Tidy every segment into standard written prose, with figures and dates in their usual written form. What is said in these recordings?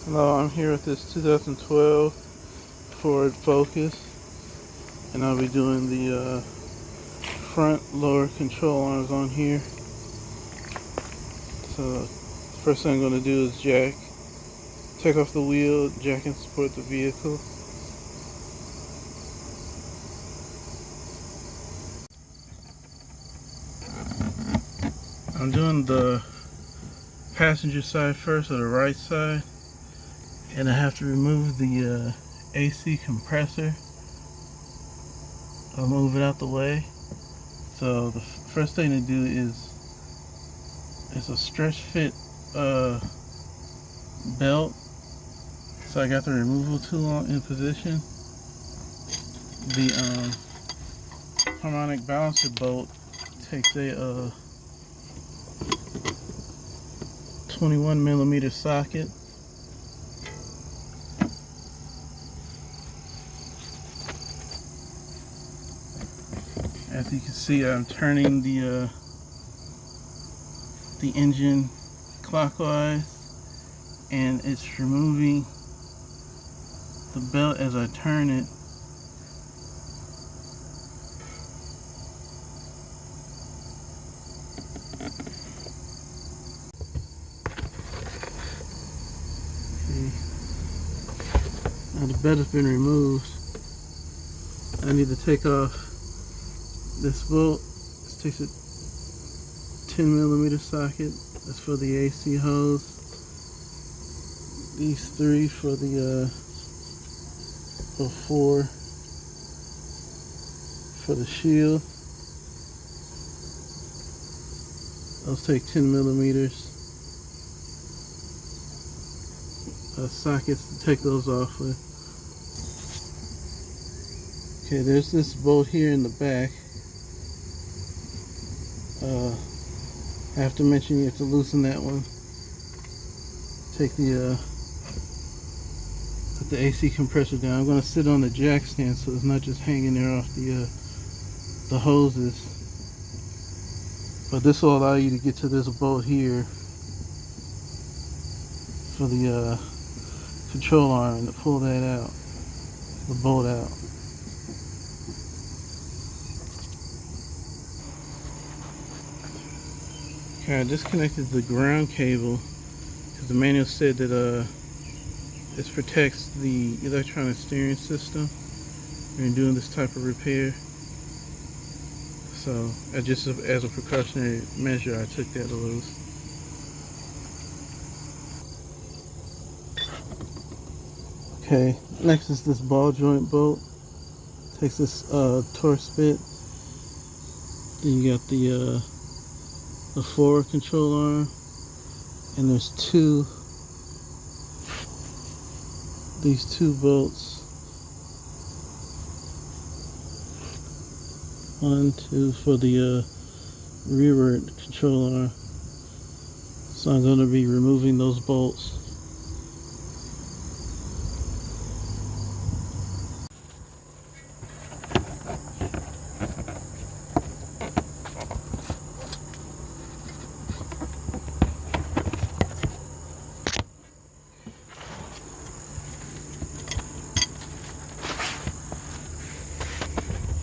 Hello, I'm here with this 2012 Ford Focus, and I'll be doing the front lower control arms on here. So first thing I'm going to do is take off the wheel, jack and support the vehicle. I'm doing the passenger side first, or the right side, and I have to remove the AC compressor. I'll move it out the way. So the first thing to do is it's a stretch fit belt. So I got the removal tool in position. The harmonic balancer bolt takes a 21mm socket. As you can see, I'm turning the engine clockwise, and it's removing the belt as I turn it. Okay. Now the belt has been removed. I need to take off this bolt. This takes a 10mm socket. That's for the AC hose. These three for the 4 for the shield. Those take 10mm sockets to take those off with. Okay, there's this bolt here in the back. I have to mention you have to loosen that one. Take put the AC compressor down. I'm going to sit on the jack stand so it's not just hanging there off the hoses. But this will allow you to get to this bolt here for the control arm, and to pull that out, the bolt out. Okay, I disconnected the ground cable because the manual said that this protects the electronic steering system when you're doing this type of repair. So, just as a precautionary measure, I took that loose. Okay, next is this ball joint bolt. Takes this Torx bit. Then you got the forward control arm, and there's these two bolts. 1, 2 for the rearward control arm. So I'm going to be removing those bolts.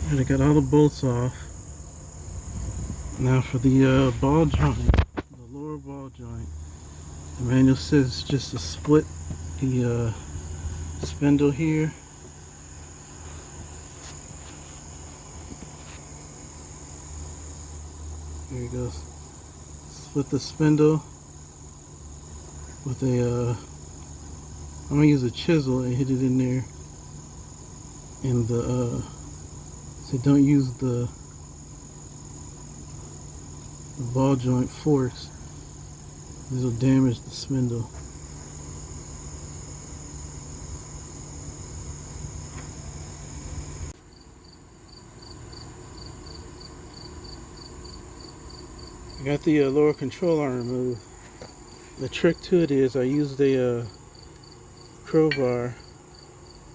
And I got all the bolts off. Now for the ball joint, the lower ball joint, the manual says just to split the spindle here. There it goes. Split the spindle with I'm gonna use a chisel and hit it in there. And so don't use the ball joint forks. These will damage the spindle. I got the lower control arm removed. The trick to it is I used a crowbar.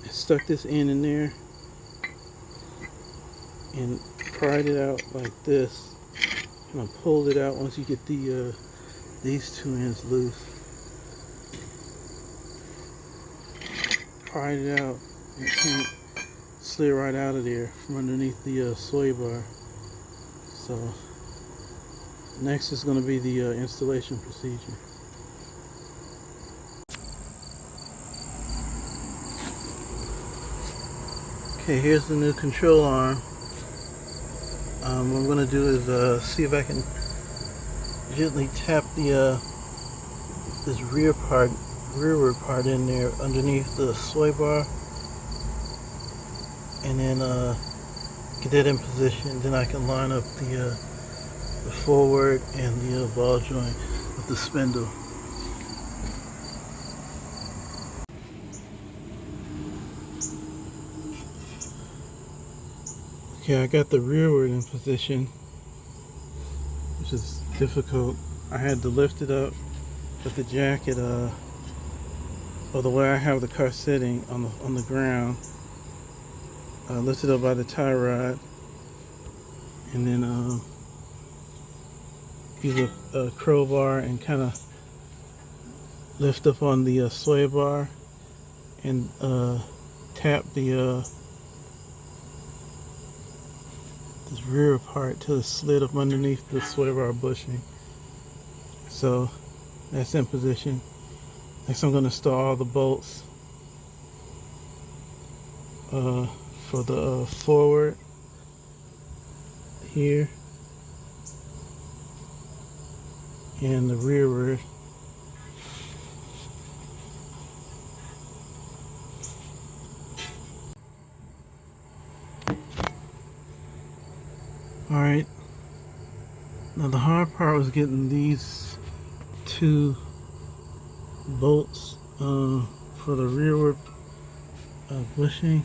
I stuck this end in there and pried it out like this, and I pulled it out once you get these two ends loose. pried it out and it slid right out of there from underneath the sway bar. So next is going to be the installation procedure. Okay, here's the new control arm. What I'm going to do is see if I can gently tap the this rearward part in there underneath the sway bar, and then get that in position. Then I can line up the forward and the ball joint with the spindle. Okay, I got the rearward in position, which is difficult. I had to lift it up with the jacket, or the way I have the car sitting on the ground. Lift it up by the tie rod, and then use a crowbar and kind of lift up on the sway bar and tap the this rear part till it slid up underneath the sway bar bushing. So that's in position. Next I'm going to install all the bolts for the forward here and the rearward. Alright, now the hard part was getting these two bolts for the rearward bushing,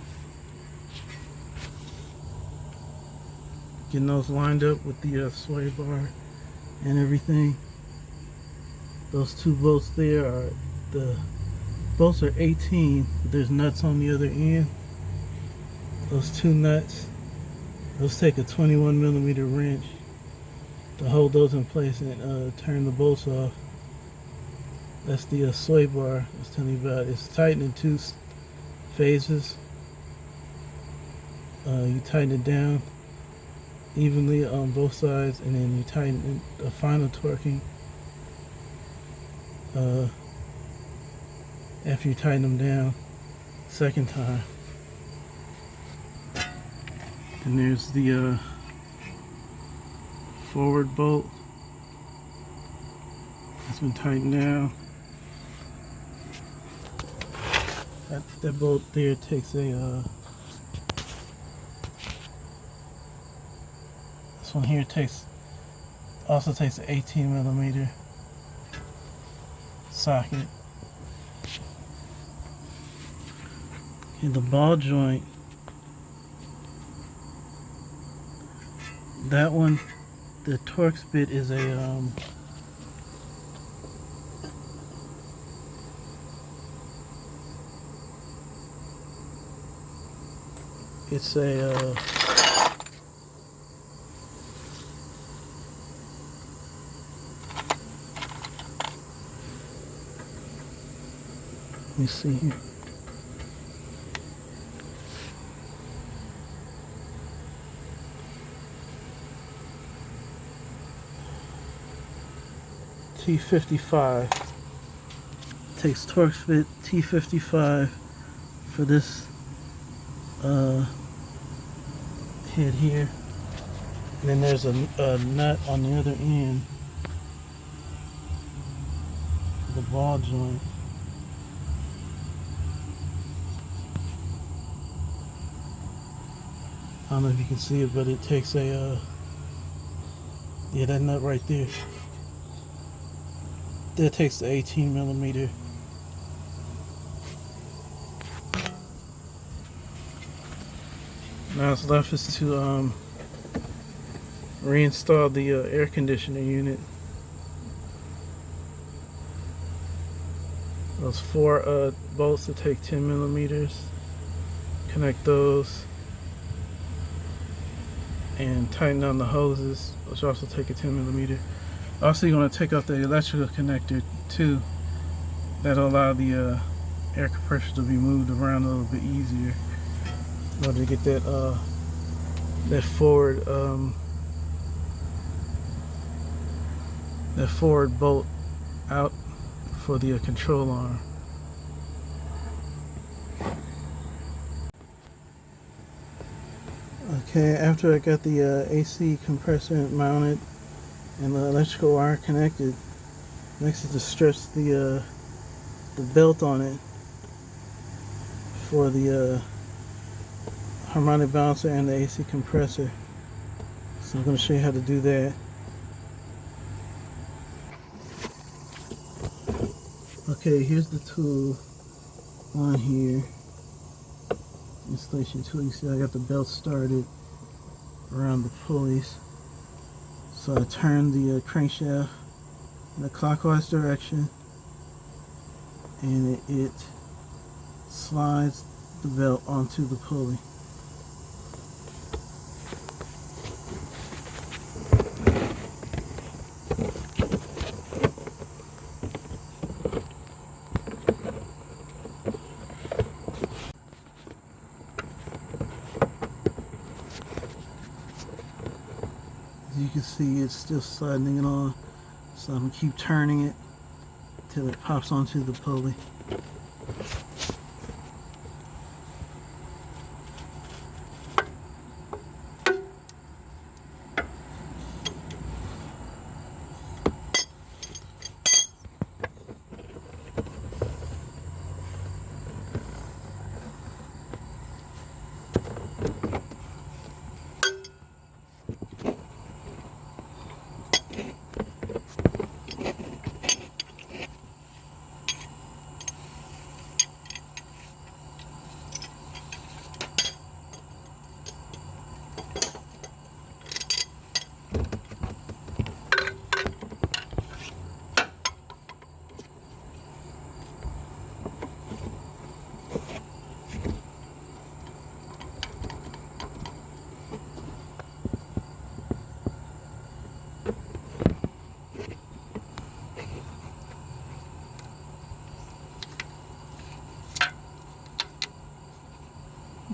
getting those lined up with the sway bar and everything. Those two bolts there are, the bolts are 18, but there's nuts on the other end. Those two nuts, those take a 21mm wrench to hold those in place and turn the bolts off. That's the sway bar I was telling you about. It's tightened in two phases. You tighten it down evenly on both sides, and then you tighten the final torquing after you tighten them down second time. And there's the forward bolt. It's been tightened down. That bolt there takes a this one here also takes an 18mm socket. And the ball joint, that one, the Torx bit is a it's a let me see here. T55. Takes Torx fit T55 for this head here. And then there's a nut on the other end for the ball joint. I don't know if you can see it, but it takes a yeah, that nut right there. That takes the 18mm. Now what's left is to reinstall the air conditioner unit. Those four bolts that take 10mm. Connect those and tighten down the hoses, which also take a 10mm. Also, you're going to take off the electrical connector too. That'll allow the air compressor to be moved around a little bit easier in order to get that forward bolt out for the control arm. Okay, after I got the AC compressor mounted and the electrical wire connected, next is to stretch the belt on it for the harmonic balancer and the AC compressor. So I'm going to show you how to do that. Okay, here's the tool on here. Installation tool. You see I got the belt started around the pulleys. So I turn the crankshaft in a clockwise direction, and it slides the belt onto the pulley. As you can see, it's still sliding it on, so I'm going to keep turning it until it pops onto the pulley.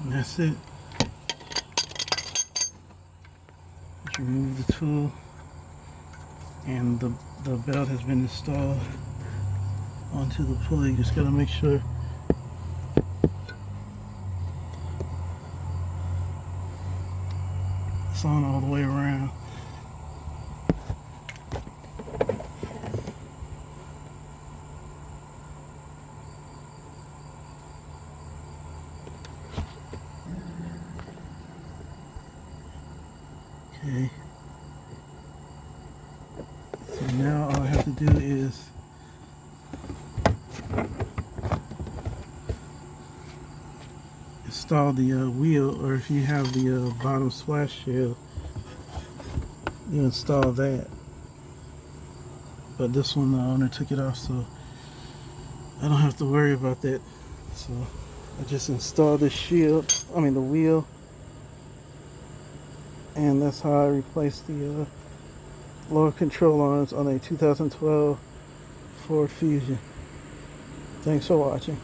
And that's it. Just remove the tool, and the belt has been installed onto the pulley. You just gotta make sure it's on all the way around. Okay. So now all I have to do is install the wheel, or if you have the bottom splash shield, you install that. But this one the owner took it off, so I don't have to worry about that. So I just installed the the wheel, and that's how I replaced the lower control arms on a 2012 Ford Fusion. Thanks for watching.